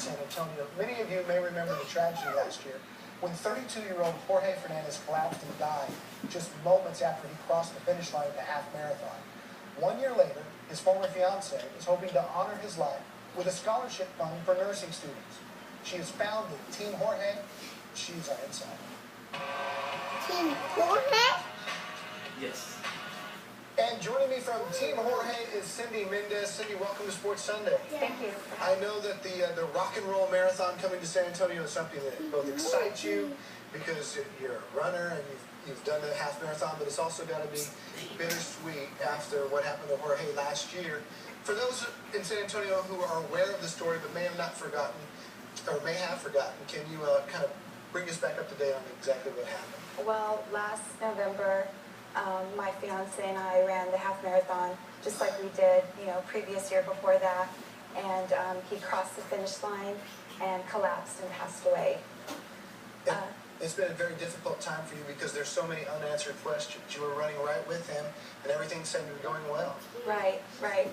San Antonio. Many of you may remember the tragedy last year when 32-year-old Jorge Fernandez collapsed and died just moments after he crossed the finish line of the half marathon. 1 year later, his former fiancée is hoping to honor his life with a scholarship fund for nursing students. She has founded Team Jorge. She's our insider. Team Jorge? Yes. And joining me from Team Jorge is Cindy Mendez. Cindy, welcome to Sports Sunday. Thank you. I know that the rock and roll marathon coming to San Antonio is something that both excites you because you're a runner and you've done the half marathon, but it's also got to be bittersweet after what happened to Jorge last year. For those in San Antonio who are aware of the story but may have not forgotten, or may have forgotten, can you kind of bring us back up to date on exactly what happened? Well, last November, my fiance and I ran the half marathon just like we did, previous year before that. And he crossed the finish line and collapsed and passed away. It's been a very difficult time for you because there's so many unanswered questions. You were running right with him and everything seemed to be going well. Right.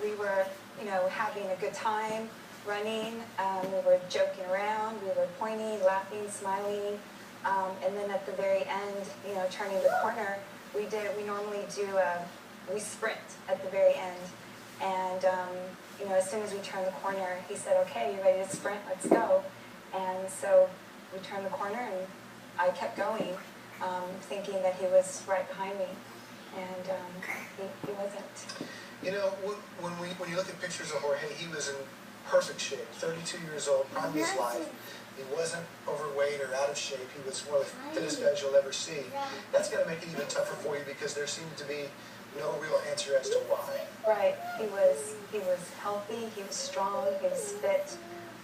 We were, having a good time running. We were joking around. We were pointing, laughing, smiling. And then at the very end, turning the corner, we normally do, we sprint at the very end. And, as soon as we turned the corner, he said, okay, you ready to sprint? Let's go. And so we turned the corner and I kept going, thinking that he was right behind me. And he wasn't. When you look at pictures of Jorge, he was in perfect shape, 32 years old, prime of his life. He wasn't overweight or out of shape. He was one of the fittest guys you'll ever see. That's going to make it even tougher for you because there seemed to be no real answer as to why. Right. He was healthy. He was strong. He was fit.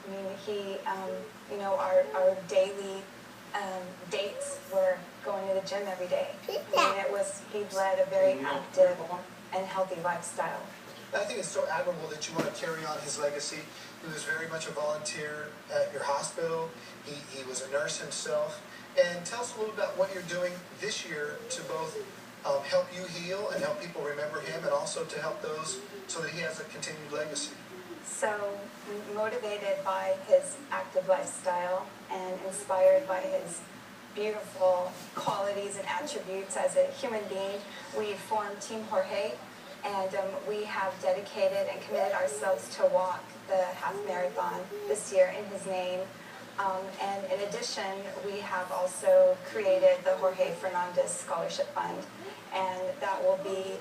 I mean, our daily dates were going to the gym every day. I mean, he led a very active and healthy lifestyle. I think it's so admirable that you want to carry on his legacy. He was very much a volunteer at your hospital. He was a nurse himself. And tell us a little about what you're doing this year to both help you heal and help people remember him, and also to help those so that he has a continued legacy. So, motivated by his active lifestyle and inspired by his beautiful qualities and attributes as a human being, we formed Team Jorge. And we have dedicated and committed ourselves to walk the half marathon this year in his name. And in addition, we have also created the Jorge Fernandez Scholarship Fund. And that will be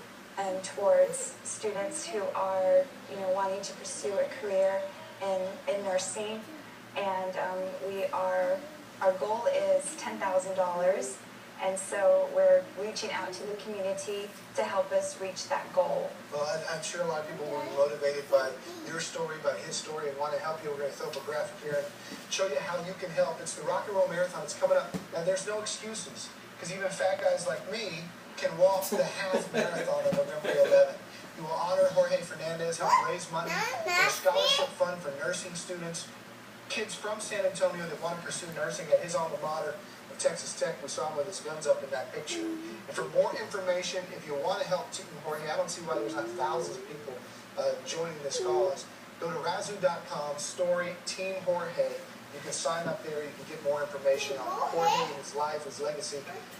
towards students who are, wanting to pursue a career in nursing. And our goal is $10,000. And so we're reaching out to the community to help us reach that goal. Well, I'm sure a lot of people will be motivated by your story, by his story, and want to help you. We're going to throw up a graphic here and show you how you can help. It's the Rock and Roll Marathon. It's coming up. And there's no excuses, because even fat guys like me can walk the half marathon on November 11th. You will honor Jorge Fernandez, help raise money for a scholarship fund for nursing students, kids from San Antonio that want to pursue nursing at his alma mater, Texas Tech. We saw him with his guns up in that picture. And for more information, if you want to help Team Jorge, I don't see why there's not thousands of people joining this cause. Go to razoo.com, story Team Jorge. You can sign up there. You can get more information on Jorge and his life, his legacy,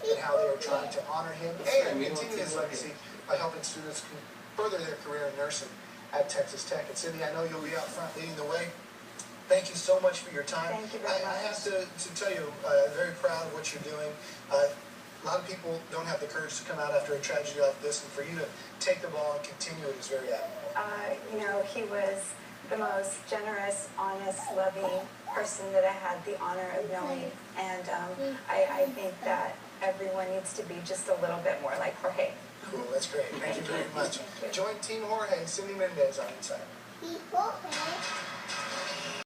and how they are trying to honor him and continue his legacy by helping students further their career in nursing at Texas Tech. And Cindy, I know you'll be out front leading the way. Thank you so much for your time. Thank you very much. I have to tell you, I'm very proud of what you're doing. A lot of people don't have the courage to come out after a tragedy like this, and for you to take the ball and continue it is very admirable. He was the most generous, honest, loving person that I had the honor of knowing. And I think that everyone needs to be just a little bit more like Jorge. Cool, that's great. Thank you very much. Join Team Jorge and Cindy Mendez on Inside.